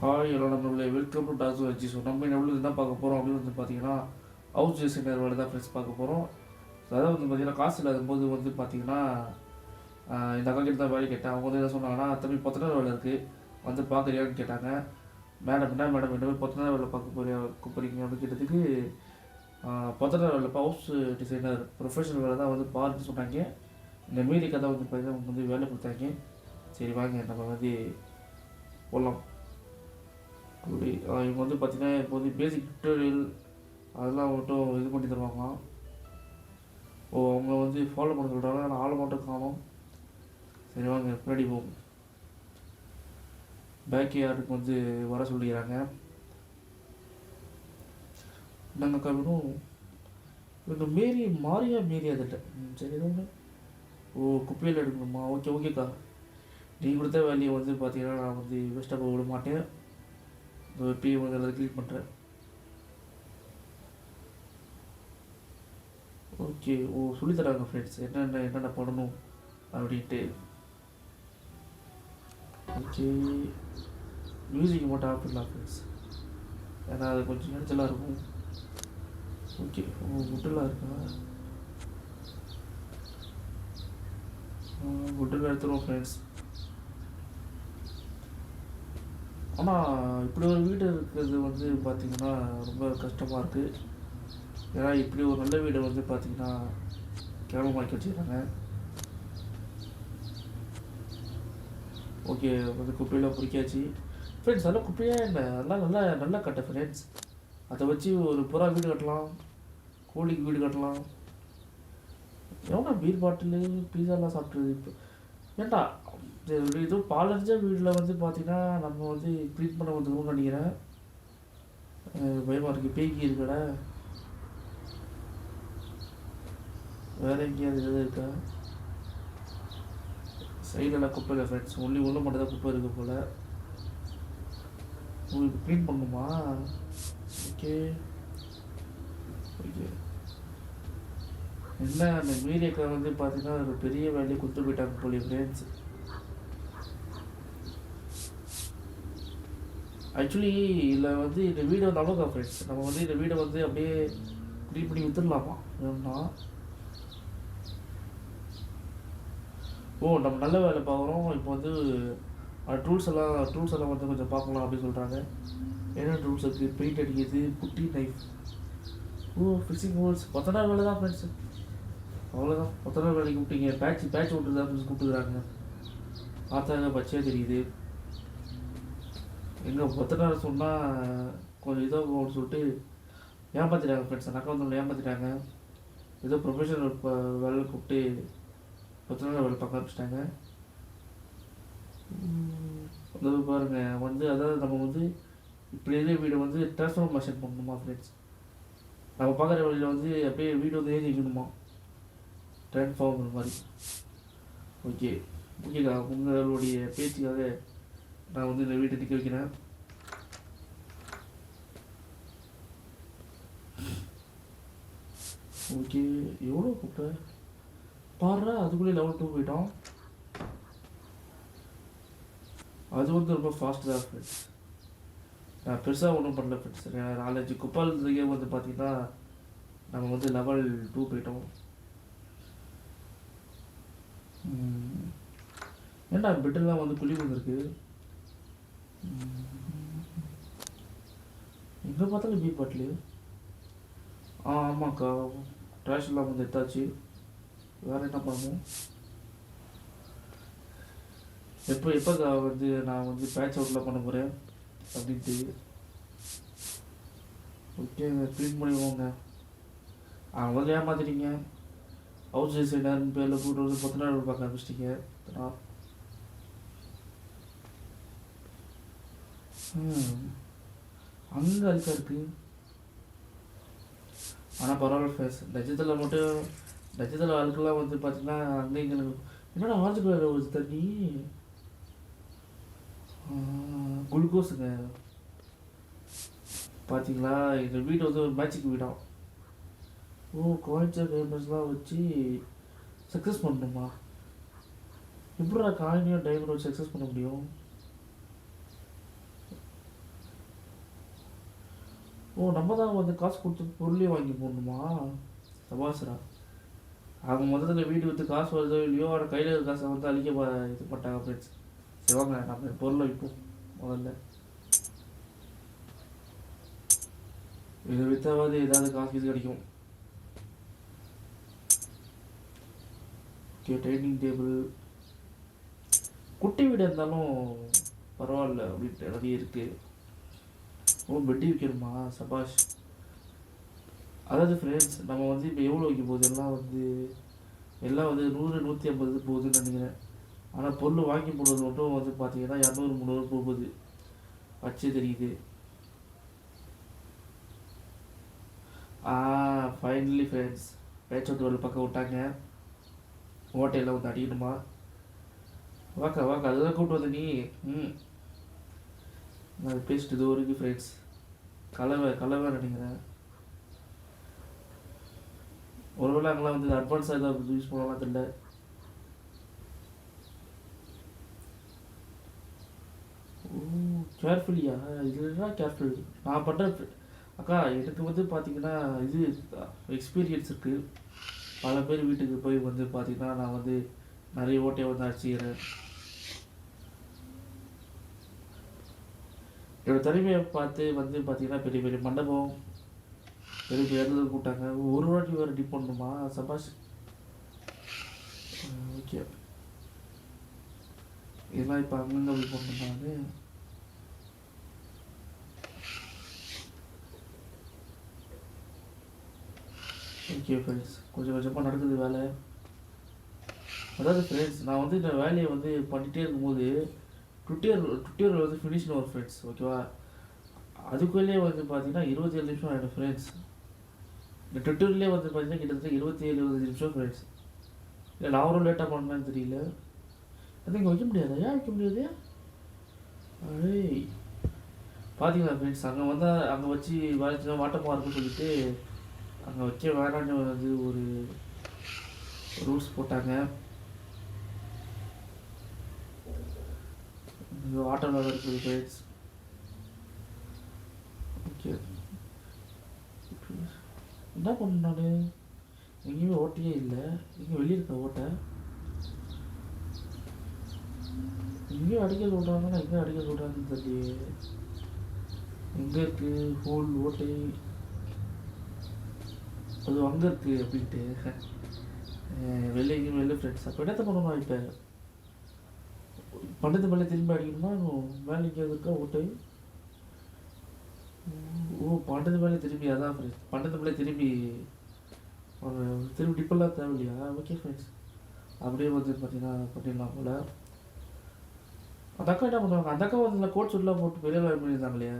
Hi எல்லாம் நம்மளே welcome to tax வச்சு. ஸோ நம்ம எவ்வளோ என்ன பார்க்க போகிறோம் அப்படின்னு வந்து பார்த்தீங்கன்னா ஹவுஸ் டிசைனர் வேலை தான் ஃப்ரெண்ட்ஸ் பார்க்க போகிறோம். ஸோ அதாவது வந்து பார்த்தீங்கன்னா காசு இல்லாத போது வந்து பார்த்தீங்கன்னா இந்த அக்கா கிட்ட தான் வேலை கேட்டேன். அவங்க வந்து என்ன சொன்னாங்கன்னா, தம்பி பொத்தனர் வேலை இருக்குது வந்து பார்க்குறியான்னு கேட்டாங்க. மேடம் என்ன மேடம் என்ன போய் பொத்தனர் வேலை பார்க்க போகிறீங்க அப்படின்னு கேட்டதுக்கு பொத்தனர் வேலை ஹவுஸ் டிசைனர் ப்ரொஃபஷனல் வேலை தான் வந்து பாருன்னு சொன்னாங்க. இந்த மீறி கதை வந்து பார்த்தீங்கன்னா அவங்க வந்து வேலை கொடுத்தாங்க. சரி வாங்க நம்ம வந்து போடலாம். அப்படி இவங்க வந்து பார்த்திங்கன்னா இப்போ வந்து பேசிக் டுட்டோரியல் அதெல்லாம் மட்டும் இது பண்ணி தருவாங்களாம். அவங்க வந்து ஃபாலோ பண்ண சொல்கிறாங்க. ஆனால் ஆளை மட்டும் காணும். சரி வாங்க பின்னாடி போகும். பேக் யார்டுக்கு வந்து வர சொல்லிக்கிறாங்க. நாங்கள் கவிடும் இவங்க மாரியா அதிட்ட சரி எதுவும் குப்பையில் எடுக்கணுமா? ஓகேக்கா, நீங்கள் கொடுத்த வேலையை வந்து பார்த்தீங்கன்னா நான் வந்து வேஸ்ட்டாக போக விட மாட்டேன். இப்பயும் வந்து எல்லாத்தையும் க்ளீன் பண்ணுறேன். ஓகே சொல்லித்தராங்க ஃப்ரெண்ட்ஸ் என்னென்ன பண்ணணும் அப்படின்ட்டு. ஓகே மியூசிக் மட்டும் ஆஃப் பண்ணலாம் ஃப்ரெண்ட்ஸ், ஏன்னா அது கொஞ்சம் நேரத்தில் இருக்கும். ஓகே முட்டெல்லாம் இருக்கா? முட்டெல்லாம் எடுத்துருவோம் ஃப்ரெண்ட்ஸ். ஆனால் இப்படி ஒரு வீடு இருக்கிறது வந்து பார்த்திங்கன்னா ரொம்ப கஷ்டமாக இருக்குது. ஏன்னா இப்படி ஒரு நல்ல வீடை வந்து பார்த்திங்கன்னா கேவலமாக்கி வச்சுக்கிறாங்க. ஓகே வந்து குப்பையெல்லாம் பொறிக்காச்சு ஃப்ரெண்ட்ஸ். அதெல்லாம் குப்பையாக இல்லை, அதெல்லாம் நல்லா கட்ட ஃப்ரெண்ட்ஸ். அதை வச்சு ஒரு புறா வீடு கட்டலாம், கோழிக்கு வீடு கட்டலாம். எவ்வளோ பீர் பாட்டிலு பீஸாலாம் சாப்பிட்றது இப்போ ஏன்டா இது பாலடைஞ்ச வீட்டில் வந்து பார்த்திங்கன்னா நம்ம வந்து க்ளீன் பண்ண வந்துக்கணும்னு நினைக்கிறேன். பயமாக இருக்குது, பேய்க்கு இருக்கட. வேறு எங்கேயாவது எதாவது இருக்கா? சைடெல்லாம் குப்பை இல்லை ஃப்ரெண்ட்ஸ், உள்ள மட்டும் தான் குப்பை இருக்குது போல். உங்களுக்கு க்ளீன் பண்ணணுமா? ஓகே என்ன அந்த மீடியாக்கா வந்து பார்த்தீங்கன்னா ஒரு பெரிய வேலையை கொடுத்து போயிட்டாங்க போலி ஃப்ரெண்ட்ஸ். ஆக்சுவலி இதில் வந்து இந்த வீடை வந்து அவ்வளோக்கா ஃப்ரெண்ட்ஸ், நம்ம வந்து இந்த வீடை வந்து அப்படியே க்ளீன் பண்ணி விற்றுடலாமா வேணும்னா? நம்ம நல்ல வேலை பார்க்குறோம். இப்போ வந்து டூல்ஸ் எல்லாம் வந்து கொஞ்சம் பார்க்கலாம் அப்படின்னு சொல்கிறாங்க. என்ன டூல்ஸ் இருக்குது? பெயிண்ட் அடிக்கிறது, புட்டி, நைஃப், ஃபிஷிங் ஹோல்ஸ். 10 நாள் வேலை தான் ஃப்ரெண்ட்ஸு, அவ்வளோதான். 10 நாள் வேலைக்கு விட்டீங்க. பேட்ச் விட்டுருதா ஃப்ரெண்ட்ஸ் கூப்பிட்டுக்கிறாங்க. பார்த்தாங்க பச்சையாக தெரியுது. எங்கள் 10 நாள் சொன்னால் கொஞ்சம் இதாக சொல்லிட்டு ஏமாற்றிட்டாங்க ஃப்ரெண்ட்ஸ். அந்த அக்கா வந்து ஏமாற்றிட்டாங்க. ஏதோ ப்ரொஃபஷனல் வேலை கூப்பிட்டு 10 நாள் வேலை பார்க்க ஆரம்பிச்சிட்டாங்க. அதாவது பாருங்கள் வந்து அதாவது நம்ம வந்து இப்படி இருக்க வீடை வந்து ட்ரான்ஸ்ஃபார்மேஷன் பண்ணணுமா ஃப்ரெண்ட்ஸ்? நம்ம பார்க்குற வழியில் வந்து அப்படியே வீடு வந்து ஏறி வைக்கணுமா, ட்ரான்ஸ்ஃபார்மர் மாதிரி. ஓகேக்கா, உங்களுடைய பேச்சுக்காக நான் வந்து இந்த வீட்டை நிற்க வைக்கிறேன். ஓகே எவ்வளோ கூப்பிட்டேன் பாடுறா, அதுக்குள்ளே லெவல் 2 போயிட்டோம். அது வந்து ரொம்ப ஃபாஸ்ட்டு தான் ஃப்ரெண்ட்ஸ். நான் பெருசாக ஒன்றும் பண்ணல ஃப்ரெண்ட்ஸ். 4-5 குப்பால் இருந்ததுக்கே வந்து பார்த்திங்கன்னா நம்ம வந்து லெவல் 2 போயிட்டோம். ஏன்டா பெட்டெல்லாம் வந்து குழி வந்துருக்கு. எங்கே பார்த்தாலும் பீர் பாட்டிலு. ஆமாக்கா, ட்ராஷ் எல்லாம் வந்து எடுத்தாச்சு. வேறு என்ன பண்ணணும்? எப்போக்கா வந்து நான் வந்து பேட்ச் அவுட்லாம் பண்ண போகிறேன் அப்படின்ட்டு. ஓகே க்ளீன் பண்ணிடுவோங்க. அவங்க வந்து ஏமாத்திட்டீங்க. ஹவுஸ் டிசைனர்னு பேரில் கூட்டு வந்து 10 நாள் பார்க்க ஆரம்பிச்சிட்டிங்க. அங்கே அழுக்கா இருக்குது. ஆனால் பரவாயில்ல ஃபேஸ் டஜத்தில் அழுக்கெல்லாம் வந்து பார்த்தீங்கன்னா அங்கே இங்கே என்னடா ஆரஞ்சு கலர் ஒரு தண்ணி குளுக்கோஸுங்க. பார்த்தீங்களா, இந்த வீடு வந்து ஒரு மேட்சிக் வீடாம். காயின்ஸ் டைமண்ட்ஸ்லாம் வச்சு சக்ஸஸ் பண்ணணுமா? எப்படிடா காயினையும் டைமண்ட் வச்சு சக்ஸஸ் பண்ண முடியும்? ஓ நம்ம தான் வந்து காசு கொடுத்து பொருளே வாங்கி போடணுமா? சபாஸ்ரா. அவங்க மொத்தத்தில் வீடு விற்று காசு வருதோ இல்லையோ ஆனால் கையில் இருக்க காசை வந்து அழிக்க இது பண்ணிட்டாங்க ஃப்ரெண்ட்ஸ். சரி வாங்க நம்ம பொருளை விற்போம் முதல்ல. இதை விற்றாவது ஏதாவது காசு இது கிடைக்கும். ஓகே, டைனிங் டேபிள் குட்டி வீடு இருந்தாலும் பரவாயில்ல அப்படின்ட்டு நிறைய இருக்குது. ஓ பெட்டி விற்கணுமா? சபாஷ். அதாவது ஃப்ரெண்ட்ஸ் நம்ம வந்து இப்போ எவ்வளோ வைக்க போகுது எல்லாம் வந்து 100 150 போகுதுன்னு நினைக்கிறேன். ஆனால் பொருள் வாங்கி போடுறது மட்டும் வந்து பார்த்தீங்கன்னா 200 300 போகுது. வச்சு தெரியுது. ஃபைனலி ஃப்ரெண்ட்ஸ் பேச்சோட்டு ஒரு பக்கம் விட்டாங்க. ஓட்டையெல்லாம் வந்து அடிக்கணுமா? வாக்கா அதுதான் கூப்பிட்டு வந்து நீ. நான் பேசிட்டு இது வரைக்கும் ஃப்ரெண்ட்ஸ் கலவை நினைக்கிறேன். ஒருவேளை அங்கெல்லாம் வந்து அட்வான்ஸாக ஏதாவது யூஸ் பண்ணலாம் தெரியல. ஓ கேர்ஃபுல்லியா? இதுதான் கேர்ஃபுல் நான் பண்ணுறேன் அக்கா. எனக்கு வந்து பார்த்தீங்கன்னா இது எக்ஸ்பீரியன்ஸ் இருக்குது. பல பேர் வீட்டுக்கு போய் வந்து பார்த்தீங்கன்னா நான் வந்து நிறைய ஓட்டையை வந்து அடிச்சுக்கிறேன். என்னோடய திறமையை பார்த்து வந்து பார்த்தீங்கன்னா பெரிய பெரிய மண்டபம் பெரிய பெரிய இடத்துல கூப்பிட்டாங்க. ஒரு வாட்டி வேறு டிப் பண்ணணுமா? சபாஷ். ஓகே, இதெல்லாம் இப்போ அங்கங்கே போய் பண்ணணுமான்னு. ஓகே ஃப்ரெண்ட்ஸ், கொஞ்சம் கொஞ்சமாக நடக்குது வேலை. அதாவது ஃப்ரெண்ட்ஸ் நான் வந்து இந்த வேலையை வந்து பண்ணிகிட்டே இருக்கும்போது ட்விட்டர் வந்து ஃபினிஷ்னு ஒரு ஃப்ரெண்ட்ஸ் ஓகேவா. அதுக்குள்ளேயே வந்து பார்த்தீங்கன்னா 27 நிமிஷம் ஆகிடும் ஃப்ரெண்ட்ஸ். இந்த ட்விட்டர்லேயே வந்து பார்த்தீங்கன்னா கிட்டத்தட்ட 27-20 நிமிஷம் ஃப்ரெண்ட்ஸ். இல்லை நான் ஒரு லேட்டாக பண்ணேன்னு தெரியல. அது இங்கே வைக்க முடியாது. ஏன் வைக்க முடியாது? அடே பார்த்தீங்களா ஃப்ரெண்ட்ஸ், அங்கே வச்சு வளைச்சுனா வாட்டமாக இருக்குன்னு சொல்லிட்டு அங்கே வைக்க வேணான்னு வந்து ஒரு ரூல்ஸ் போட்டாங்க. இங்கே வாட்டமாக இருக்குது ஃப்ரெண்ட்ஸ். ஓகே, என்ன பண்ண நான் எங்கேயுமே ஓட்டையே இல்லை. எங்கே வெளியே இருக்க ஓட்டை? எங்கேயும் அடிக்க சொல்கிறாங்க. நான் எங்கே அடிக்க சொல்கிறாங்கன்னு தெரியல. எங்கே இருக்குது ஹோல் ஓட்டை? அது அங்கே இருக்குது அப்படின்ட்டு வெளியே எங்கேயும் வெளியே ஃப்ரெண்ட்ஸ். அப்போ என்னத்த பண்ணணும்? இப்போ பண்டத்து மேலே திரும்பி அடிக்கணுமா? மேலே எங்கேயாவது இருக்கா ஓட்டை? ஓ பண்டத்து மேலே திரும்பி. அதான் ஃப்ரெண்ட்ஸ் பண்டத்து மேலே திரும்பி டிப்பெல்லாம் தேவையில்லையா? ஓகே ஃப்ரெண்ட்ஸ், அப்படியே வந்து பார்த்தீங்கன்னா பண்ணிடலாம் போல். அந்த அக்கா என்ன பண்ணுவாங்க? அந்த அக்கா வந்து கோட் சூட்லாம் போட்டு பெரிய வேலை பண்ணியிருந்தாங்க இல்லையா?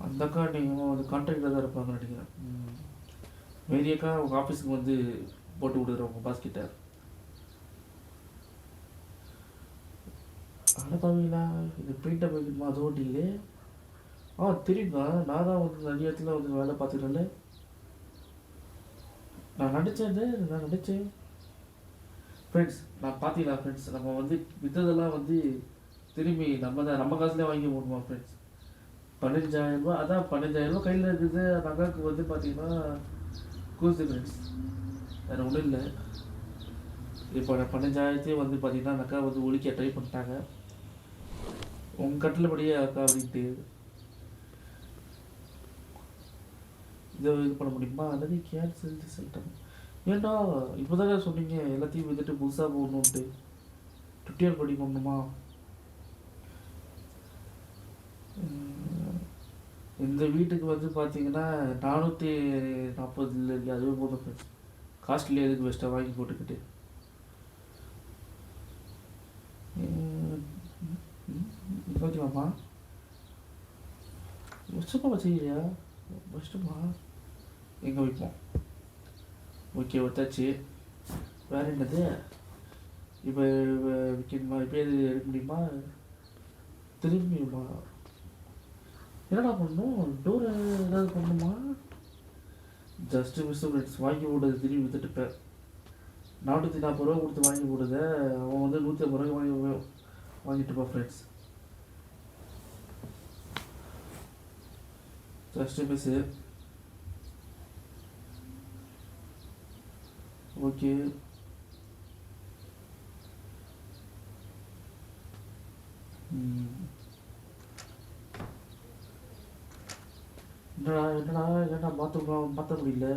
அந்த அக்கா நீங்கள் வந்து கான்ட்ராக்டில் தான் இருப்பாங்கன்னு நினைக்கிறேன். மேரி அக்கா உங்கள் ஆஃபீஸுக்கு வந்து போட்டு விடுறேன் உங்கள் பாஸ்கிட்ட. அடப்பாவீங்களா, இந்த பெயிண்டை போய்க்கணுமா? அது ஓட்டிங்களே. தெரியுங்க, நான் தான் வந்து நிறைய இடத்துல வந்து வேலை பார்த்துக்கிறேன்ல. நான் நடித்தேன் ஃப்ரெண்ட்ஸ். நான் பார்த்தீங்களா ஃப்ரெண்ட்ஸ், நம்ம வந்து விற்றதெல்லாம் வந்து திரும்பி நம்ம காசுலேயே வாங்கி போடணுமா ஃப்ரெண்ட்ஸ்? 15,000 ரூபா. அதான் 15,000 ரூபா கையில் இருக்குது. அந்த அக்காவுக்கு வந்து பார்த்தீங்கன்னா கூசு ஃப்ரெண்ட்ஸ், வேறு ஒன்றும் இல்லை. இப்போ 15,000 வந்து பார்த்தீங்கன்னா அந்த அக்கா வந்து ஒழிக்க ட்ரை பண்ணிட்டாங்க. உங்கள் கட்டிலபடியே அக்கா அப்படின்ட்டு இதை இது பண்ண முடியுமா? அல்லது கேன்சல் சொல்லிட்டாங்க. ஏன்டா இப்போ தானே சொன்னீங்க எல்லாத்தையும் வித்துட்டு புதுசாக போடணுன்ட்டு. ட்விட்டர் படி பண்ணணுமா? இந்த வீட்டுக்கு வந்து பார்த்தீங்கன்னா 440 இல்லை, அதுவே போதும் ஃப்ரெண்ட்ஸ். காஸ்ட்லி எதுக்கு பெஸ்ட்டாக வாங்கி போட்டுக்கிட்டு. ஓகேவாம்மா, வருஷமாக வச்சுக்கிறியா? ஃபஸ்ட்டுமா எங்கே வைப்போம்? ஓகே வச்சாச்சு. வேறு என்னது இப்போ விற்கணுமா? இப்போ எது எடுக்க முடியுமா? திரும்பியுமா? என்னடா பண்ணணும்? டோர் ஏதாவது பண்ணணுமா? ஜஸ்ட்டு மிஸ் ஃப்ரெண்ட்ஸ், வாங்கி போடுறது திரும்பி விற்றுட்டுப்பேன். 440 ரூபா கொடுத்து வாங்கி போடுறத அவன் வந்து 150 ரூபாய்க்கு வாங்கிட்டுப்பா ஃப்ரெண்ட்ஸ். First miss. ஓகே. என்னடா ஏன்டா மாற்ற முடியல.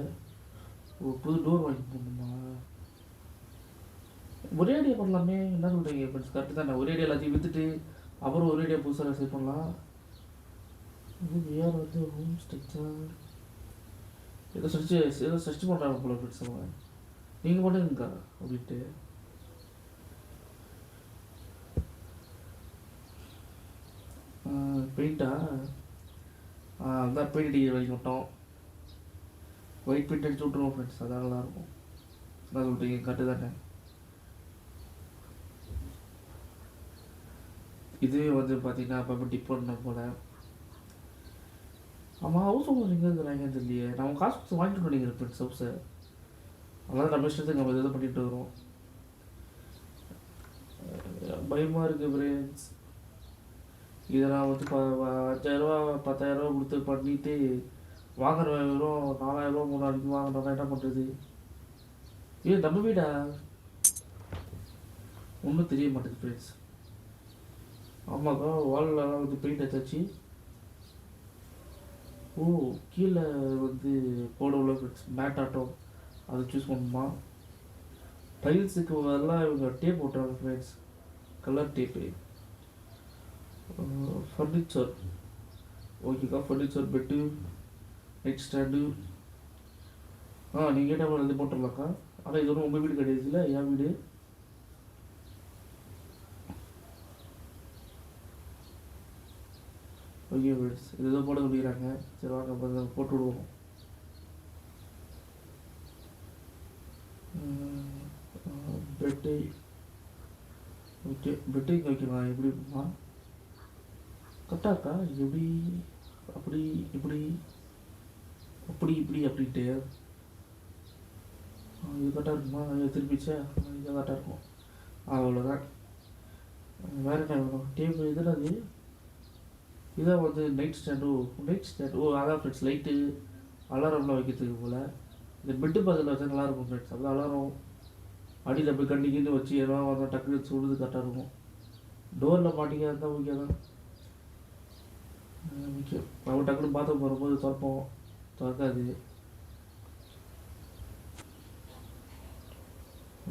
ஒரு புது டோர் வாங்கி போடணுமா? ஒரே ஐடியா பண்ணலாமே. என்ன சொல்கிறீங்க ஃப்ரெண்ட்ஸ்? கரெக்டு தானே. ஒரே ஐடியா எல்லாத்தையும் விற்றுட்டு அப்புறம் ஒரே ஐடியா புதுசாக செட் பண்ணலாம். இது வேறு வந்து ஹோம் ஸ்ட்ரக்சர் ஏதோ சர்ச் பண்ணுறாங்க போல ஃப்ரெண்ட்ஸ். அவங்க நீங்கள் பண்ணுங்கக்கா அப்படின்ட்டு. பெயிண்டா? அதான் பெயிண்ட் அடிக்கிற வரைக்கும் மட்டும் ஒயிட் பெயிண்ட் அடிச்சு விட்ருவோம் ஃப்ரெண்ட்ஸ். அதான் நல்லாயிருக்கும். என்ன சொல்கிறீங்க? கரெக்டு தானே. இதுவே வந்து பார்த்தீங்கன்னா அப்போ டிப் பண்ண போல. ஆமாம், ஹவுஸ் ஓனர் எங்கே இருக்கிறாங்கன்னு தெரியலையே. நம்ம காசு கொடுத்து வாங்கிட்டு நினைக்கிறேன் ஃப்ரெண்ட்ஸ் ஹவுஸை. அதெல்லாம் நம்ம இஷ்டத்துக்கு நம்ம இதை பண்ணிட்டு வரோம். பயமாக இருக்குது ஃப்ரெண்ட்ஸ். இதெல்லாம் வந்து 5000 10,000 கொடுத்து பண்ணிட்டு வாங்குற வெறும் 4000 3000 வாங்கினோம்னா என்ன பண்ணுறது? நம்ம வீடா? ஒன்றும் தெரிய மாட்டேங்குது ஃப்ரெண்ட்ஸ். ஆமாக்கா, வால்லாம் வந்து பெயிண்ட் அடிச்சாச்சு. ஓ, கீழே வந்து போடவுள்ள ஃப்ரெண்ட்ஸ் மேட் ஆட்டம் அதை சூஸ் பண்ணணுமா? டைல்ஸுக்கு எல்லாம் இவங்க டேப் போட்டுறாங்க ஃப்ரெண்ட்ஸ், கலர் டேப்பு. ஃபர்னிச்சர் ஓகேக்கா. Furniture bed, night stand. நீங்கள் கேட்ட மாதிரி போட்டுடலாக்கா. ஆனால் இது ஒன்றும் உங்கள் வீடு கிடையாது, இல்லை என் வீடு. ஓகே ஃப்ரெண்ட்ஸ், இது ஏதோ போட சொல்லிக்கிறாங்க. சரி வாங்க போட்டு விடுவோம். Bed okay. பெட்டு இங்கே வைக்கலாம். எப்படி இருக்குமா? கரெக்டாக இருக்கா? எப்படி அப்படி இப்படி அப்படி இப்படி அப்படின்ட்டு இது கரெக்டாக இருக்குமா? திருப்பிச்சா இது கரெக்டாக இருக்கும். அவ்வளோதான். வேறு என்ன வேணும்? டேபிள் இதில் அது இதான் வந்து நைட் ஸ்டாண்டு. அதான் ஃப்ரெண்ட்ஸ் லைட்டு அலாரம்லாம் வைக்கிறதுக்கு போல். இந்த பெட்டு பக்கத்தில் வச்சா நல்லாயிருக்கும் ஃப்ரெண்ட்ஸ். அப்போ அலாரம் அடியில் போய் கண்டிக்கிட்டு வச்சு ஏதோ வரணும் டக்குனு சொல்லுறது கரெக்டாக இருக்கும். டோரில் மாட்டிக்க இருந்தால் ஓகே தான். ஓகே, நம்ம டக்குனு பாத்ரூம் வரும்போது திறப்போம், திறக்காது.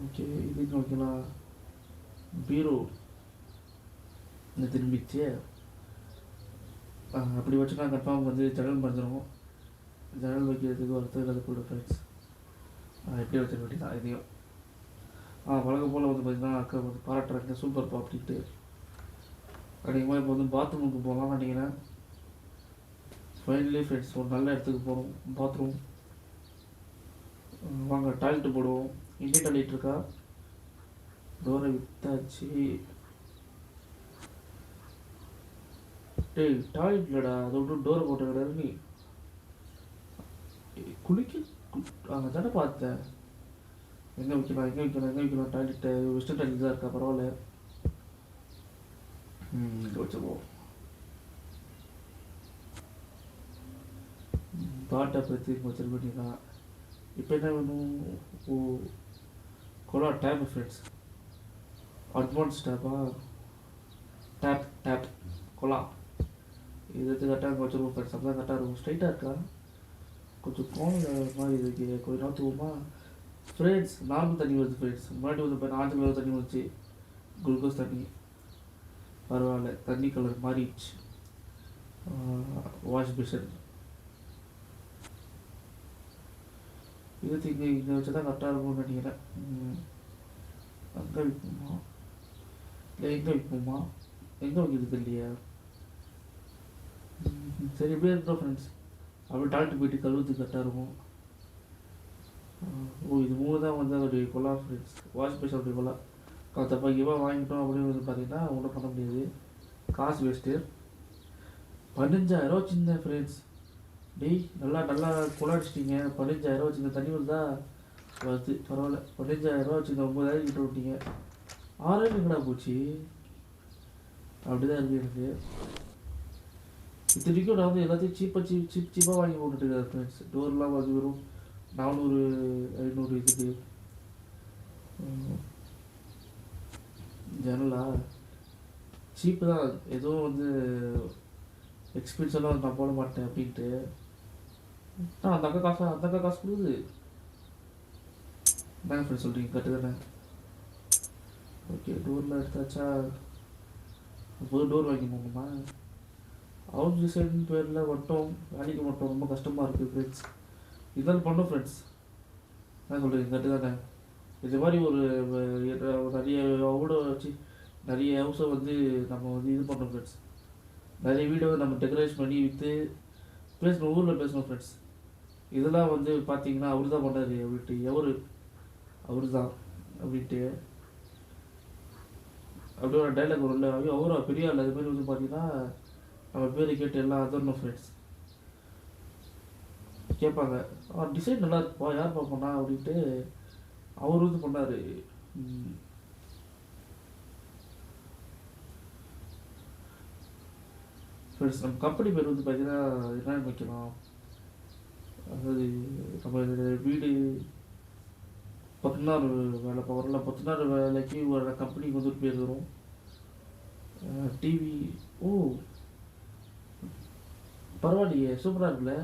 ஓகே, இதுக்கு வைக்கலாம். பீரோ இந்த திரும்பிச்சு அப்படி வச்சுனா கன்ஃபார்ம் வந்து ஜன்னல் மறைஞ்சிரும். ஜன்னல் வைக்கிறதுக்கு ஒருத்தர் அது கூட ஃப்ரெண்ட்ஸ் எப்படி வச்சுக்க வேண்டியதான் இதையும். வழக்கம் போல் வந்து பார்த்திங்கன்னா அக்கா வந்து பாராட்டுறாங்க சூப்பர்ப்பா அப்படின்ட்டு. அதிகமாக இப்போ வந்து பாத்ரூமுக்கு போகலாம்னு நினைக்கிறேன். ஃபைனலி ஃப்ரெண்ட்ஸ் ஒரு நல்ல இடத்துக்கு போகிறோம். பாத்ரூம் வாங்க டாய்லெட்டு போடுவோம். இந்தியன் டாய்லெட் இருக்கா? டோரை வித்தாச்சு. டேய் டாய்லெட் இல்லைடா, அதை விட்டு டோரை போட்ட கிடையாது. நீ குளிக்க அங்கே தானே பார்த்தேன். எங்கே வைக்கலாம் டாய்லெட்டு? வெஸ்டர்ன் டாய்லெட் தான் இருக்கா? பரவாயில்ல, வச்சுருவோம். பாட்டை பற்றி வச்சிருக்க வேண்டியதான். இப்போ என்ன வேணும்? ஓ, கொலா டேப் ஃப்ரெண்ட்ஸ். அட்வான்ஸ் டேப்பா? டேப் கொலா இது கரெக்டாக அங்கே வச்சுருவோம் ஃப்ரெண்ட்ஸ். அப்போ தான் கரெக்டாக இருக்கும். ஸ்ட்ரைட்டாக இருக்கா? கொஞ்சம் கோணல் மாதிரி இருக்கு. கொஞ்சம் நாற்றுவோமா ஃப்ரெண்ட்ஸ்? நார்மல் தண்ணி வருது ஃப்ரெண்ட்ஸ். முன்னாடி வந்து இப்போ 4 கலர் தண்ணி வந்துச்சு, குளுக்கோஸ் தண்ணி. பரவாயில்ல, தண்ணி கலர் மாறிடுச்சு. வாஷ் பேஷன் இது இங்கே வச்சு தான் கரெக்டாக இருக்கும்னு நினைக்கிறேன். அங்கே வைப்போமா இல்லை எங்கே வைப்போமா? எங்கே வைக்கிறது இல்லையா? சரி இப்படியே இருக்கோம் ஃப்ரெண்ட்ஸ். அப்படியே டாக்டர் போயிட்டு கழுவுறதுக்கு கரெக்டாக இருக்கும். இது 3 தான் வந்து அதோடைய கொலா ஃப்ரெண்ட்ஸ். வாஷ் பேஷனுடைய கொலா. தப்பாக இவன் வாங்கிட்டோம் அப்படின்னு வந்து பார்த்தீங்கன்னா ஒன்றும் பண்ண முடியாது, காசு வேஸ்ட்டு. 15,000 வச்சுருந்தேன் ஃப்ரெண்ட்ஸ். டேய் நல்லா கொலா அடிச்சிட்டிங்க. 15,000 வச்சுருந்த தண்ணி வருதா? வருது, பரவாயில்ல. 15,000 வச்சுருந்த 9,000 கிட்ட விட்டீங்க. 6,000 எங்கடா போச்சு? அப்படி தான் இருக்குது எனக்கு. இத்தனைக்கும் நான் வந்து எல்லாத்தையும் சீப்பாக வாங்கி போட்டுட்டு இருக்கேன் ஃப்ரெண்ட்ஸ். டோர்லாம் வந்து வெறும் 400 500 இதுக்கு. ஜன்னலா சீப்பு தான், எதுவும் வந்து எக்ஸ்பென்சிவெலாம் நான் போட மாட்டேன் அப்படின்ட்டு. அந்த அக்கா காசு கொடுக்குது. என்ன ஃப்ரெண்ட்ஸ் சொல்கிறீங்க, கரெக்டு தானே? ஓகே, டோரில் எடுத்தாச்சா? புது டோர் வாங்கி போகணுமா? ஹவுஸ் டிசைன் பேரில் மட்டும் வேலைக்கு மட்டும் ரொம்ப கஷ்டமாக இருக்குது ஃப்ரெண்ட்ஸ். இதெல்லாம் பண்ணோம் ஃப்ரெண்ட்ஸ். என்ன சொல்கிறீங்க, கரெக்டு தானே? இது மாதிரி ஒரு நிறைய அவோட வச்சு நிறைய ஹவுஸை வந்து நம்ம வந்து இது பண்ணோம் ஃப்ரெண்ட்ஸ். நிறைய வீடை வந்து நம்ம டெக்கரேஷன் பண்ணி விற்று பேசணும், ஊரில் பேசணும் ஃப்ரெண்ட்ஸ். இதெல்லாம் வந்து பார்த்தீங்கன்னா அவர் தான் பண்ணார் அப்படின்ட்டு. அவர் தான் அப்படின்ட்டு அப்படியே ஒரு டைலாக் வரும்ல, ஐயோ அவரா பெரிய ஆள், அது மாதிரி வந்து பார்த்தீங்கன்னா நம்ம பேரை கேட்டு எல்லாம் அதரணும் ஃப்ரெண்ட்ஸ். கேட்பாங்க, டிசைன் நல்லா இருக்குப்பா, யார் பார்ப்போண்ணா அப்படின்ட்டு அவர் வந்து பண்ணார். ஃப்ரெண்ட்ஸ், நம்ம கம்பெனி பேர் வந்து பார்த்தீங்கன்னா என்னென்னு வைக்கலாம், அதாவது நம்ம வீடு 10 நாள் வேலை பார்க்குறோம்ல, 10 நாள் வேலைக்கு ஒரு கம்பெனிக்கு வந்து ஒரு பேர் வரும். டிவி, ஓ பரவாயில்லையே, சூப்பராக இருக்குல்ல.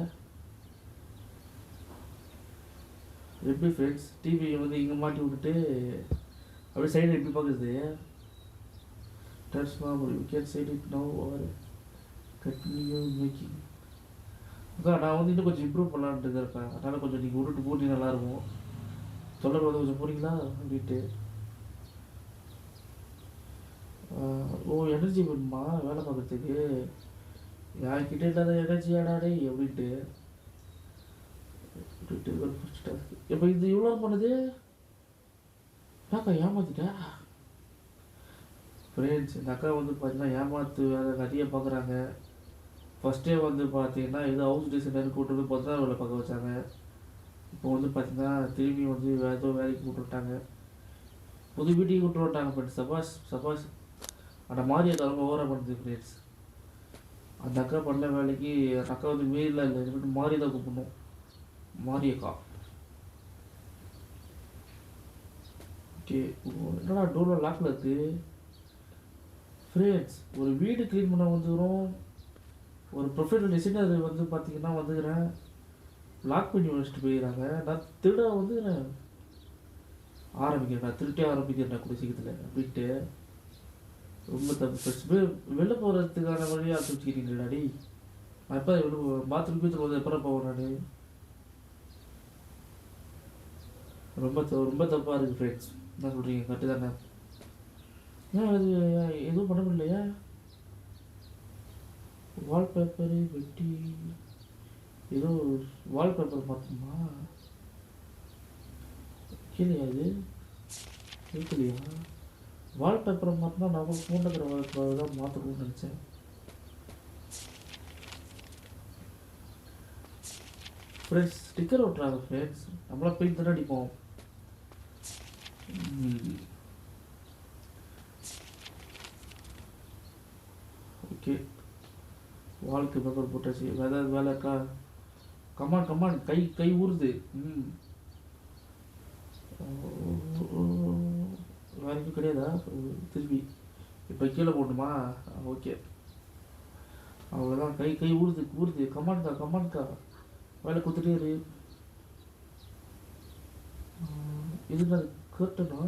எப்படி ஃப்ரெண்ட்ஸ், டிவி வந்து இங்கே மாட்டி விட்டுட்டு அப்படியே சைடு எப்படி பார்க்குறது? Transformer you can side it now or continue making. அதான் நான் வந்து இன்னும் கொஞ்சம் இம்ப்ரூவ் பண்ணலான்ட்டு இருக்கேன். அதனால் கொஞ்சம் நீங்கள் விட்டுட்டு போட்டி நல்லாயிருக்கும். சொல்ல வந்து கொஞ்சம் போகிறீங்களா அப்படின்ட்டு. ஓ எனர்ஜி வேணுமா வேலை பார்க்குறதுக்கு? யார்கிட்ட இல்லாத எனர்ஜி ஆடாடே அப்படின்ட்டு. இப்போ இது இவ்வளோ பண்ணுது, அக்கா ஏமாத்திட்டா ஃப்ரெண்ட்ஸ். இந்த அக்கா வந்து பார்த்தீங்கன்னா ஏமாத்து வேலை நிறைய பார்க்குறாங்க. ஃபஸ்ட்டே வந்து பார்த்தீங்கன்னா ஏதோ ஹவுஸ் டிசைனர் கூட்டு வந்து 10 நாள் வேலை பார்க்க வச்சாங்க. இப்போ வந்து பார்த்தீங்கன்னா திரும்பி வந்து ஏதோ வேலைக்கு கூப்பிட்டு விட்டாங்க, புது வீட்டுக்கு கூப்பிட்டு விட்டாங்க ஃப்ரெண்ட்ஸ். சபாஸ் அந்த மாதிரி அது அவங்க ஓவராக பண்ணுது ஃப்ரெண்ட்ஸ். அந்த அக்கா பண்ண வேலைக்கு அந்த அக்கா வந்து மீறிலாம் இல்லை, இது மாறி தான் கூப்பிடணும், மாறி அக்கா. ஓகே, என்னடா டோரில் லாக்கில் இருக்குது ஃப்ரெண்ட்ஸ். ஒரு வீடு க்ளீன் பண்ண வந்துக்கிறோம், ஒரு ப்ரொஃபஷனல் டிசைனர் வந்து பார்த்தீங்கன்னா வந்துக்கிறேன், லாக் பண்ணி வச்சுட்டு போயிடறாங்க. நான் திருட வந்துக்கிறேன், நான் திருட்டே ஆரம்பிக்கிறேன் கூட சீக்கிரத்தில் அப்படின்ட்டு. ரொம்ப தப்பு ஃப்ரெண்ட்ஸ். வெளில போகிறதுக்கான வழியாக ஆரம்பிச்சுக்கிறீங்களாடி. நான் எப்போ வெளில பாத்ரூம் பீத்தில் வந்து எப்போ போவேன் நான்? ரொம்ப தப்பாக இருக்குது ஃப்ரெண்ட்ஸ். என்ன சொல்கிறீங்க, கரெக்டு தானே? ஏன் அது எதுவும் பண்ண முடியலையா? வால்பேப்பரு வெட்டி ஏதோ வால்பேப்பர் மாற்றணுமா? கீழே அது இருக்கலையா? வால்பேப்பரை மாற்றினா நான் கூட ஃபோனில் இருக்கிற வால்பேப்பர் தான் மாற்றணும்னு நினச்சேன். ஃப்ரெண்ட்ஸ், ஸ்டிக்கர் ஓட்டுறாங்க ஃப்ரெண்ட்ஸ். நம்மளாம் பெயிண்ட் தானே அடிப்போம். ஓகே, வால்க்கு பேப்பர் போட்டாச்சு. ஏதாவது வேலை இருக்கா? கமான் கை ஊறுது. வேலைக்கும் கிடையாதா திரும்பி? இப்போ கீழே போடணுமா? ஓகே, அவ்வளோதான். கை ஊறுது. கமான்க்கா வேலை கொடுத்துட்டே இரு. இதுக்கு அது கேட்டனா?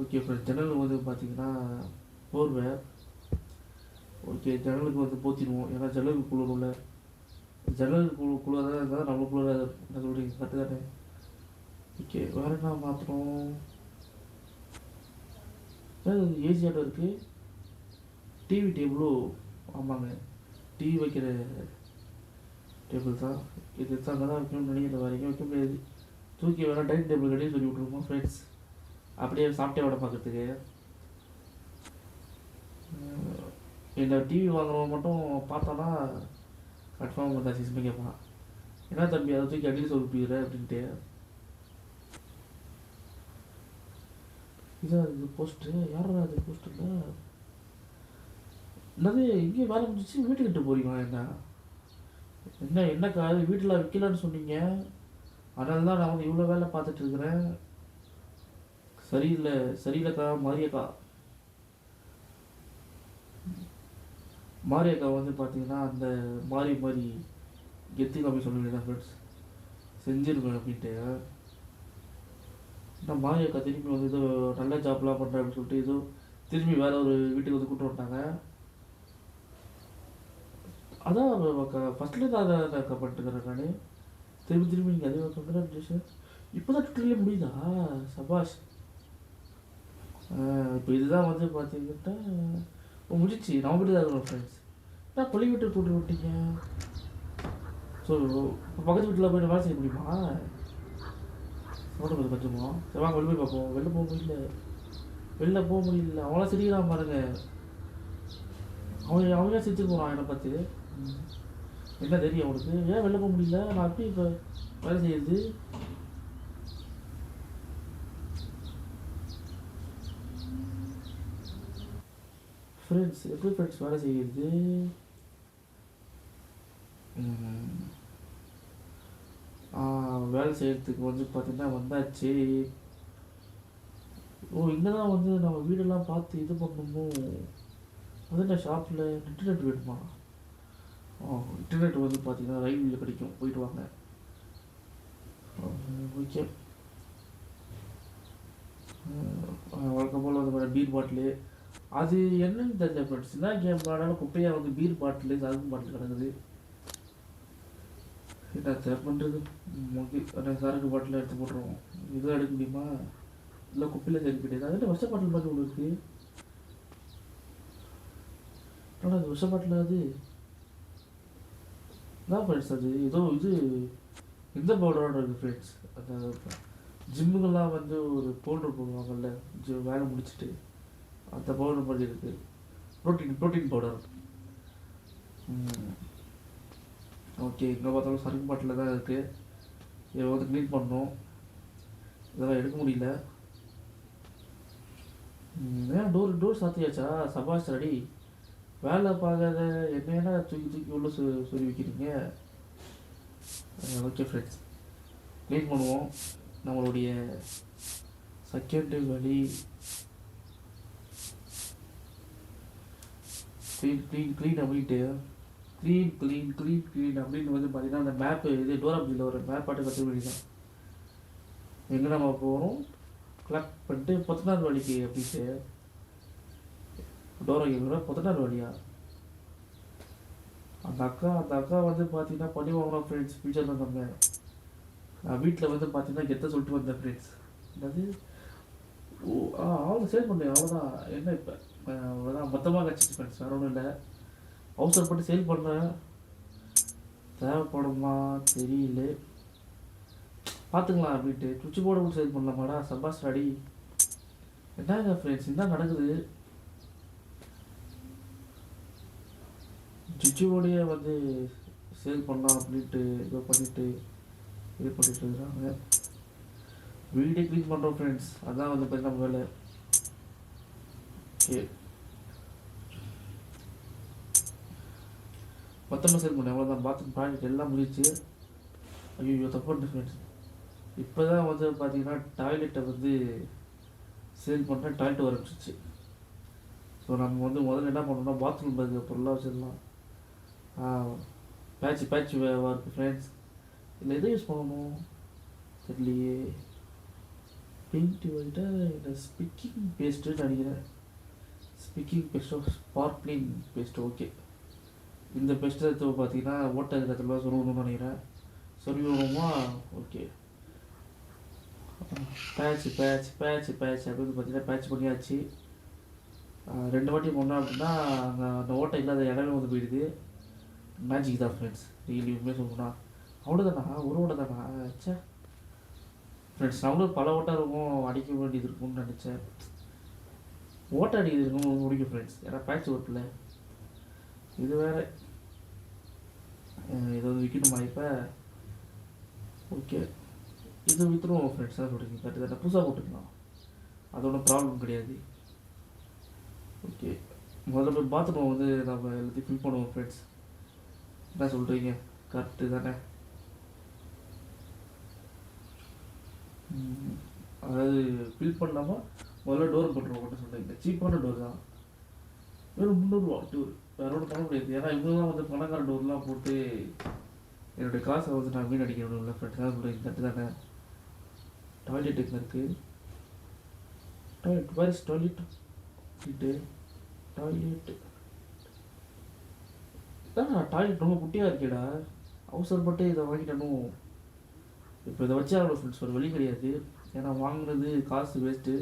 ஓகே ஃப்ரெண்ட்ஸ், ஜன்னல் வந்து பார்த்தீங்கன்னா போர்வை. ஓகே, ஜன்னலுக்கு வந்து போத்திடுவோம், ஏன்னா ஜன்னலுக்கு குளிரும்ல. ஜன்னலுக்கு குளிராக இருந்தால் நம்ம குளிராக என்ன சொல்கிறீங்க, கரெக்டு தானே? ஓகே, வேறு என்ன மாற்றணும்? ஏசியாட்டம் இருக்குது. டிவி டேபிளும், ஆமாங்க, டிவி வைக்கிற டேபிள் தான் இது. அங்கே தான் வைக்கணும்னு நினைக்கிற, வரைக்கும் வைக்க முடியாது. தூக்கி வேணால் டைனிங் டேபிள் கடையே சொல்லி விட்ருவோம் ஃப்ரெண்ட்ஸ், அப்படியே சாப்பிட்டே விட பார்க்குறதுக்கு. இந்த டிவி வாங்குறவங்க மட்டும் பார்த்தோன்னா கன்ஃபார்ம் வந்து சிஸ்மே கேட்பான், என்ன தம்பி அதை தூக்கி அடியில் சொல்லிப்பிடுற அப்படின்ட்டு. இதான் இது போஸ்ட்டு, யாரா அது போஸ்ட் இல்லை? என்னது இங்கே வேலை முடிஞ்சிச்சு வீட்டுக்கிட்ட போறீங்களா என்ன? என்ன என்னக்கா வீட்டில் வைக்கலான்னு சொன்னீங்க, அதனால தான் நான் வந்து இவ்வளோ வேலை பார்த்துட்டு இருக்கிறேன். சரியில்லை சரியில்லைக்கா. மாரியக்கா மாரியக்கா வந்து பார்த்தீங்கன்னா அந்த மாறி மாறி கெத்து காமி சொல்லுவீங்க ஃப்ரெண்ட்ஸ், செஞ்சிருக்கேன் அப்படின்ட்டு. நான் மாரியக்கா திரும்பி வந்து ஏதோ நல்ல ஜாப்லாம் பண்ணுறேன் அப்படின்னு சொல்லிட்டு ஏதோ திரும்பி வேற ஒரு வீட்டுக்கு வந்து கூப்பிட்டு வந்துட்டாங்க. அதான் ஃபஸ்ட்லேருந்து அதை அக்கா பண்ணிட்டுக்கிறேன் நான். திரும்பி திரும்பி நீங்கள் அதே கங்க்ராச்சுலேஷன். இப்போ தான் ட்விட்டர்லேயே முடியுதா? சபாஷ். இப்போ இதுதான் வந்து பார்த்தீங்கன்னா முடிச்சு நம்ம வீட்டு தான் இருக்கிறோம் ஃப்ரெண்ட்ஸ். நான் கொல்லி வீட்டு கூட்டு விட்டீங்க. ஸோ இப்போ பக்கத்து வீட்டில் போய்ட்டு வேலை செய்ய முடியுமா? நோட்டு கொஞ்சமா சரி வாங்க வெளியே போய் பார்ப்போம். வெளில போக முடியல, வெளில போக முடியல. அவங்களாம் சிரிக்கிறான் பாருங்க. அவன் சிரிச்சுட்டு போகிறான் என்னை பார்த்து. என்ன தெரியும் அவனுக்கு? ஏன் வெளில போக முடியல? நான் எப்படி இப்போ வேலை செய்யுது? ஃப்ரெண்ட்ஸ் எப்படி ஃப்ரெண்ட்ஸ் வேலை செய்யுது? வேலை செய்கிறதுக்கு வந்து பார்த்திங்கன்னா வந்தாச்சு. ஓ இங்கே தான் வந்து நம்ம வீடெல்லாம் பார்த்து இது பண்ணணுமோ? அது என்ன ஷாப்பில் இன்டர்நெட் வேணுமா? இன்டர்நெட் வந்து பார்த்தீங்கன்னா ரயில்வேல கிடைக்கும், போயிட்டு வாங்க. ஓகே. வழக்கம் போல் வந்து பீர் பாட்டிலு அது என்னன்னு தெரியல ஃப்ரெண்ட்ஸ். என்ன கேம் விளாடாலும் குப்பையாக வந்து பீர் பாட்டிலு சரக்கு பாட்டில் கிடக்குது. என்ன தேவை பண்ணுறது? ஓகே சரக்கு பாட்டில் எடுத்து போட்டுருவோம். இதுவும் எடுக்க முடியுமா? இல்லை குப்பையில் சரி கிடையாது. அதில் விஷ பாட்டில் மாதிரி ஒன்று இருக்குது. ஆனால் அது விஷ பாட்டில் அது தான் ஃப்ரெண்ட்ஸ். அது ஏதோ இது இந்த பவுடரோட இருக்குது ஃப்ரெண்ட்ஸ். அந்த ஜிம்முக்கெல்லாம் வந்து ஒரு பவுடர் போடுவாங்கல்ல வேலை முடிச்சுட்டு, அந்த பவுடர் மாதிரி இருக்குது. Protein powder. ஓகே இங்கே பார்த்தாலும் சரக்கு பாட்டில் தான் இருக்குது. இதை வந்து க்ளீன் பண்ணோம். இதெல்லாம் எடுக்க முடியல. ஏன் டோர் சாத்தியாச்சா? சபாஷ் ரெடி. வேலை பார்க்காத என்ன தூக்கி உள்ள சொல்லி வைக்கிறீங்க? ஓகே ஃப்ரெண்ட்ஸ் க்ளீன் பண்ணுவோம். நம்மளுடைய செகண்டு வழி க்ளீன் அப்படின்ட்டு க்ளீன் அப்படின்னு வந்து பார்த்தீங்கன்னா அந்த மேப்பு இது டோராப்ஜியில் ஒரு மேப் பாட்டு கற்றுக்க வேண்டியதான். எங்கே நம்ம போகிறோம் கலெக்ட் பண்ணிட்டு பொத்தனார் வழிக்கு அப்படின்ட்டு. டோரா கேட்குற பொத்தனார் வழியா? அந்த அக்கா வந்து பார்த்தீங்கன்னா பண்ணி வாங்குறோம் ஃப்ரெண்ட்ஸ். ஃபியூச்சரில் நம்ம வீட்டில் வந்து பார்த்தீங்கன்னா கெத்த சொல்லிட்டு வந்தேன் ஃப்ரெண்ட்ஸ். என்னது அவங்க சேல் பண்ணேன் அவ்வளோதான். என்ன இப்போ அவ்வளோதான் மொத்தமாக கிடச்சிச்சு ஃப்ரெண்ட்ஸ், வேறு ஒன்றும் இல்லை. அவசரப்பட்டு சேல் பண்ணுறேன். தேவைப்படுமா தெரியல, பார்த்துக்கலாம் அப்படின்ட்டு. சுவிட்ச் போர்டு கூட சேல் பண்ணலாமாடா? சபாஸ் அடி. என்னங்க ஃப்ரெண்ட்ஸ் என்ன நடக்குது? சுவிட்ச் போர்டையே வந்து சேல் பண்ணலாம் அப்படின்ட்டு இது பண்ணிட்டு இருக்கிறாங்க. வீடே க்ளீன் பண்ணுறோம் ஃப்ரெண்ட்ஸ், அதான் வந்து பார்த்தீங்கன்னா நம்ம வேலை. ஓகே மொத்தமாக சேல் பண்ணேன் அவ்வளோதான். பாத்ரூம் ப்ராடக்ட் எல்லாம் முடிச்சு. ஐயோ தப்பு ஃப்ரெண்ட்ஸ். இப்போ தான் வந்து பார்த்தீங்கன்னா டாய்லெட்டை வந்து சேல் பண்ணுறேன். டாய்லெட் ஆரம்பிச்சிச்சு. ஸோ நம்ம வந்து முதல்ல என்ன பண்ணோம்னா பாத்ரூம் பகுதியை பொருளாக வச்சிடலாம். Patch work friends. இதில் எதை யூஸ் பண்ணணும் தெரியலையே. பெயிண்ட் வைட்டா இந்த ஸ்பிக்கிங் பேஸ்ட்டுன்னு நினைக்கிறேன். ஸ்பிக்கிங் பேஸ்ட்டோ ஸ்பார்க்லிங் பேஸ்ட்டு. ஓகே இந்த பெஸ்ட்டை எடுத்து பார்த்தீங்கன்னா ஓட்டை இருக்கிறதுல சொல்லணும்னு நினைக்கிறேன். சொல்லுவோமா? ஓகே பேட்ச் அப்படின்னு பார்த்தீங்கன்னா பேட்ச் பண்ணியாச்சு. 2 வாட்டி பண்ணோம் அப்படின்னா அந்த ஓட்டை இல்லாத இடமே வந்து போயிடுது. மேஜிக் தான் ஃப்ரெண்ட்ஸ். டெய்லியுமே சொல்லணும்னா அவ்வளோதானா? ஒரு ஓட்டை தானா? ஆச்சா ஃப்ரெண்ட்ஸ் நம்மளும் பல ஓட்டை இருக்கும், அடிக்க வேண்டியது இருக்கும்னு நினச்சேன். ஓட்டை அடிக்கிறது இருக்கும் முடிக்கும் ஃப்ரெண்ட்ஸ். ஏன்னா பேட்ச் ஒர்க்கில் இது வேறு. இது வந்து விற்கணுமா இப்போ? ஓகே இது விற்றுருவோம் ஃப்ரெண்ட்ஸ். தான் சொல்கிறீங்க கரெக்டு தானே. புதுசாக போட்டுக்கலாம், அது ஒன்றும் ப்ராப்ளம் கிடையாது. ஓகே முதல்ல போய் பாத்ரூம் வந்து நம்ம எல்லாத்தையும் ஃபில் பண்ணுவோம் ஃப்ரெண்ட்ஸ். என்ன சொல்கிறீங்க? கரெக்டு தானே? அதாவது ஃபில் பண்ணாமல் முதல்ல டோர் போட்டுருவோம் மட்டும் சொல்கிறீங்க. சீப்பான டோர் தான், வெறும் 300 டோர், வேற ஒன்றும் பண்ண முடியாது. ஏன்னா இவங்கெல்லாம் வந்து பணக்கார டோர்லாம் போட்டு என்னுடைய காசை வந்து நான் வீணடிக்கணும் இல்லை ஃப்ரெண்ட்ஸ். தான் சொல்கிறீங்க கரெக்டு தானே? டாய்லெட் எங்கே இருக்குது? Toilet where is toilet? Toilet toilet ரொம்ப குட்டியாக இருக்கேடா, அவசரப்பட்டு இதை வாங்கிட்டணும். இப்போ இதை வச்சா அவ்வளோ ஃப்ரெண்ட்ஸ் ஒரு வழி கிடையாது. ஏன்னா வாங்குறது காசு வேஸ்ட்டு.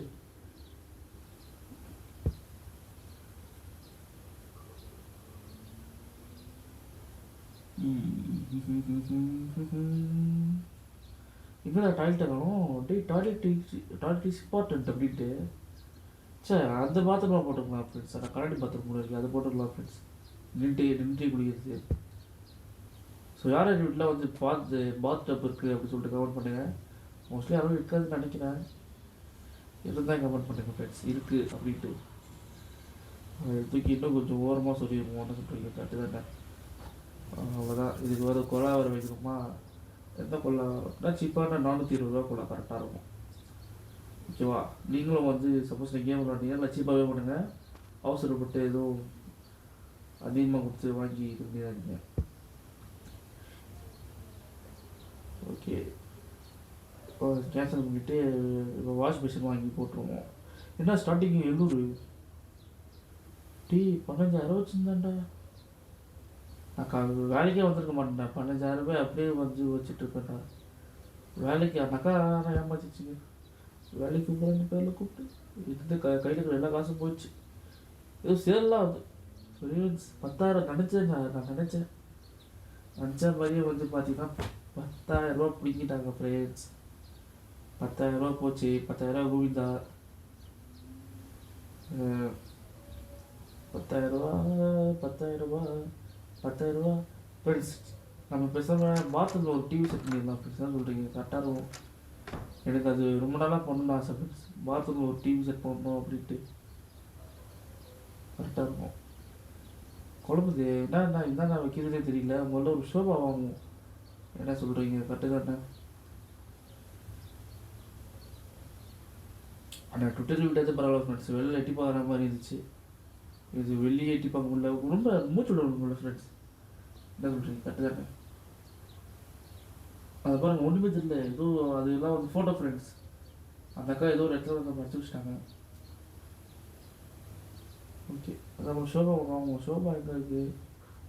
இப்போ டாய்லெட் ஆகணும் டே, டாய்லெட் இஸ் இம்பார்ட்டன்ட் அப்படின்ட்டு. சரி அந்த பாத்ரூம்லாம் போட்டுக்கலாம் ஃப்ரெண்ட்ஸ். ஆனால் கரண்ட் பாத்ரூம் கூட இருக்குது, அதை போட்டுக்கலாம் ஃப்ரெண்ட்ஸ். நின்றுட்டே குடிக்கிறது. ஸோ யார் எங்கள் வீட்டில் வந்து பாத் டப் இருக்குது அப்படின்னு சொல்லிட்டு கமெண்ட் பண்ணுங்கள். மோஸ்ட்லி யாரும் இருக்காதுன்னு நினைக்கிறேன். இருந்தால் கமெண்ட் பண்ணுங்கள் ஃப்ரெண்ட்ஸ், இருக்குது அப்படின்ட்டு. தூக்கி இன்னும் கொஞ்சம் ஓரமாக சொல்லிடுவோம்னு சொல்கிறீங்க கரெக்டு தானே? அவ்வளோதான். இதுக்கு வேறு கொலா வர வைக்கணுமா? எந்த கொள்ளா சீப்பான 420 ரூபா கொள்ளா கரெக்டாக இருக்கும். ஓகேவா? நீங்களும் வந்து சப்போஸ் நீங்கள் கேம் விளாட்றீங்க இல்லை சீப்பாகவே பண்ணுங்கள். அவசரப்பட்டு எதுவும் அதிகமாக கொடுத்து வாங்கி இருந்தீங்க. ஓகே, இப்போ கேன்சல் பண்ணிவிட்டு இப்போ வாஷ் மிஷின் வாங்கி போட்டுருவோம். என்ன ஸ்டார்டிங் 700 15,000 வச்சுருந்தாண்டா. நான் வேலைக்கே வந்திருக்க மாட்டேன்டா. 15,000 ரூபாய் அப்படியே வந்து வச்சுட்ருக்கேன்டா. வேலைக்கு அந்த அக்கா நான் ஏமாச்சிச்சுங்க. வேலைக்கு போகிற பேரில் கூப்பிட்டு இருந்து கையில் இருக்கிற எல்லா காசும் போயிடுச்சு. ஏதோ சேரலாம் அது ஃப்ரெண்ட்ஸ். 10,000 நினச்சேன். நான் நினச்ச மாதிரியே வந்து பார்த்தீங்கன்னா 10,000 ரூபா பிடிங்கிட்டாங்க ஃப்ரெண்ட்ஸ். 10,000 ரூபா போச்சு. 10,000 ரூபா கோவிந்தா. 10,000 ரூபா 10,000 ரூபா 10,000 ரூபா ஃப்ரெண்ட்ஸ். நம்ம பேசாமல் பாத்ரூமில் ஒரு டிவி செட் பண்ணிடலாம் ஃப்ரெண்ட்ஸ். தான் சொல்கிறீங்க கரெக்டாக இருக்கும். எனக்கு அது ரொம்ப நாளாக பண்ணணும்னு ஆசை ஃப்ரெண்ட்ஸ். பாத்ரூமில் ஒரு டிவி செட் பண்ணணும் அப்படின்ட்டு. கரெக்டாக இருக்கும். குழம்புது என்ன வைக்கிறதே தெரியல. முதல்ல ஒரு ஷோபா வாங்குவோம். என்ன சொல்கிறீங்க கரெக்டு தானே? ஆனால் ட்விட்டர் விட்டாது பரவாயில்ல ஃப்ரெண்ட்ஸ். வெளியில் எட்டி பார்க்குற மாதிரி இருந்துச்சு. இது வெளியே எட்டி பார்க்க முடியல. ரொம்ப மூச்சு விட முடியல ஃப்ரெண்ட்ஸ். என்ன சொல்கிறீங்க கரெக்டு தானே? அது பாருங்க ஒன்றுமே தெரியல. ஏதோ அதெல்லாம் வந்து ஃபோட்டோ ஃப்ரெண்ட்ஸ். அந்த அக்கா ஏதோ ஒரு இடத்துல வந்து மறைச்சி வச்சுட்டாங்க. ஓகே, அது நம்ம ஷோபா வாங்குவோம். ஷோபா எங்கே இருக்குது?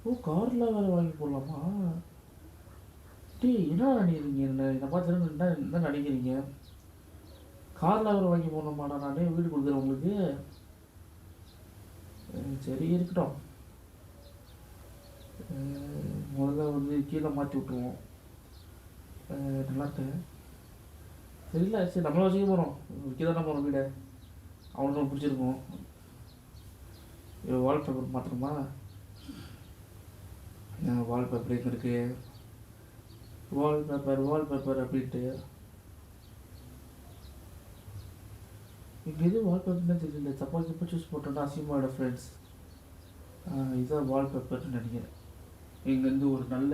ஓ, காரில் வேறு வாங்கி போடலாமா? என்ன நினைக்கிறீங்க? என்னை பார்த்து என்ன நினைக்கிறீங்க? காரில் வேறு வாங்கி போடணுமாடா? நானே வீடு கொடுக்குறேன் உங்களுக்கு. சரி இருக்கட்டும். முதல்ல வந்து கீழே மாற்றி விட்ருவோம். நல்லாட்டேன் சரிங்களா? சரி நம்மளை வச்சுக்க போகிறோம். விற்க தானே போகிறோம் வீடை. அவனுக்கு பிடிச்சிருக்கோம். வால்பேப்பர் மாத்திரமா? வால்பேப்பர் எங்கே இருக்குது? வால்பேப்பர் அப்படின்ட்டு இங்கே எதுவும் வால்பேப்பர்னே தெரியல. தப்பாக சூஸ் போட்டோன்னா அசிங்கமாகிட ஃப்ரெண்ட்ஸ். இதுதான் வால்பேப்பர்னு நினைக்கிறேன். இங்கேருந்து ஒரு நல்ல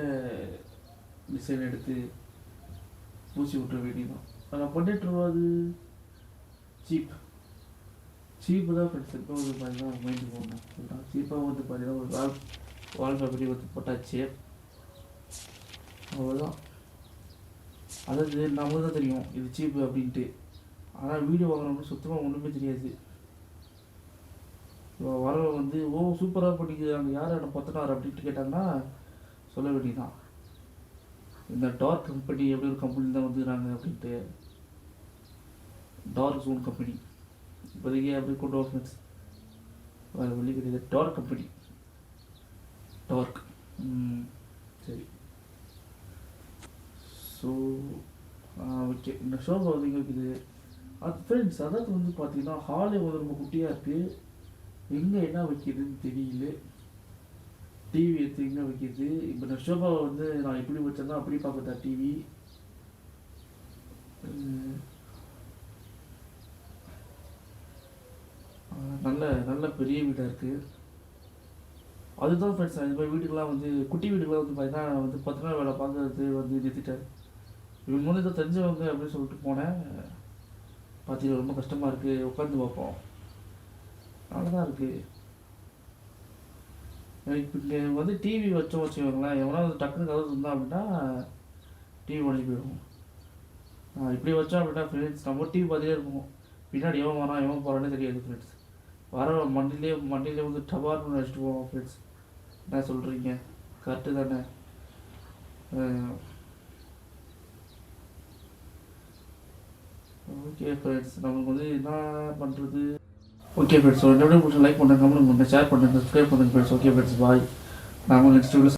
டிசைன் எடுத்து பூசி விட்டுற வேண்டியதான். நாங்கள் பண்ணிட்டுருவோம். அது சீப்பு தான் ஃப்ரெண்ட்ஸ். இப்போ வந்து பார்த்தீங்கன்னா மைண்டு போகணும். சீப்பாக வந்து பார்த்தீங்கன்னா ஒரு வால்பேப்பரையும் வந்து போட்டாச்சு. அவ்வளோதான். அதாவது நமக்கு தான் தெரியும் இது சீப்பு அப்படின்ட்டு. ஆனால் வீடியோ வாங்குறவங்க சுத்தமாக ஒன்றுமே தெரியாது. வர வந்து சூப்பராக பண்ணிக்குது அங்கே யார் என்ன பத்தினார் அப்படின்ட்டு கேட்டாங்கன்னா சொல்ல வேண்டியதான். இந்த டார்க் கம்பெனி எப்படி ஒரு கம்பெனி தான் வந்துக்கிறாங்க அப்படின்ட்டு. டார்க் ஜோன் கம்பெனி இப்போதைக்கு அப்படி கொண்டு வர ஃப்ரெண்ட்ஸ். வேறு வழி கிடையாது. Dark company dark. சரி. ஸோ ஓகே, இந்த ஷோபா வந்து இங்கே இருக்குது. அது ஃப்ரெண்ட்ஸ் அதாவது வந்து பார்த்தீங்கன்னா ஹாலே வந்து ரொம்ப குட்டியாக இருக்குது. எங்கே என்ன வைக்கிறதுன்னு தெரியல. டிவி எடுத்து எங்கே வைக்கிறது? இப்போ இந்த ஷோபாவை வந்து நான் எப்படி வச்சேன்னா அப்படி பார்க்குறதா டிவி. நல்ல பெரிய வீடாக இருக்குது. அதுதான் ஃப்ரெண்ட்ஸ் இந்த மாதிரி வீட்டுக்கெலாம் வந்து குட்டி வீட்டுக்கெலாம் வந்து பார்த்தீங்கன்னா வந்து 10 நாள் வேலை பார்க்கறது வந்து நிறுத்திட்டார். இவங்க வந்து இதை தெரிஞ்சவங்க அப்படின்னு சொல்லிட்டு போனேன். பார்த்தீங்கன்னா ரொம்ப கஷ்டமாக இருக்குது, உட்காந்து பார்ப்போம். அவ்வளோதான் இருக்குது. இப்போ இங்கே வந்து டிவி வச்சோம் வச்சுக்கோங்களேன், எவனா வந்து டக்குனு கதவு இருந்தால் அப்படின்னா டிவி உடஞ்சி போயிடும். இப்படி வச்சோம் அப்படின்னா ஃப்ரெண்ட்ஸ் நம்ம டிவி பார்த்துட்டே இருப்போம். பின்னாடி எவன் வரான் எவன் போகிறானே தெரியாது ஃப்ரெண்ட்ஸ். வர மண்டிலே வந்து டபார்னு வச்சுட்டு போவோம் ஃப்ரெண்ட்ஸ். என்ன சொல்கிறீங்க? கரெக்டு தானே? ஓகே ஃப்ரெண்ட்ஸ், நமக்கு வந்து என்ன பண்ணுறது? ஓகே ஃப்ரெண்ட்ஸ், ஒரு வீடியோ பிடிச்ச லைக் பண்ணுங்கள், கமெண்ட் பண்ணுங்கள், ஷேர் பண்ணுங்கள், சப்ஸ்கிரைப் பண்ணுங்கள் ஃப்ரெண்ட்ஸ். ஓகே ஃப்ரெண்ட்ஸ், பாய். நாங்கள் நெக்ஸ்ட் வீடியோ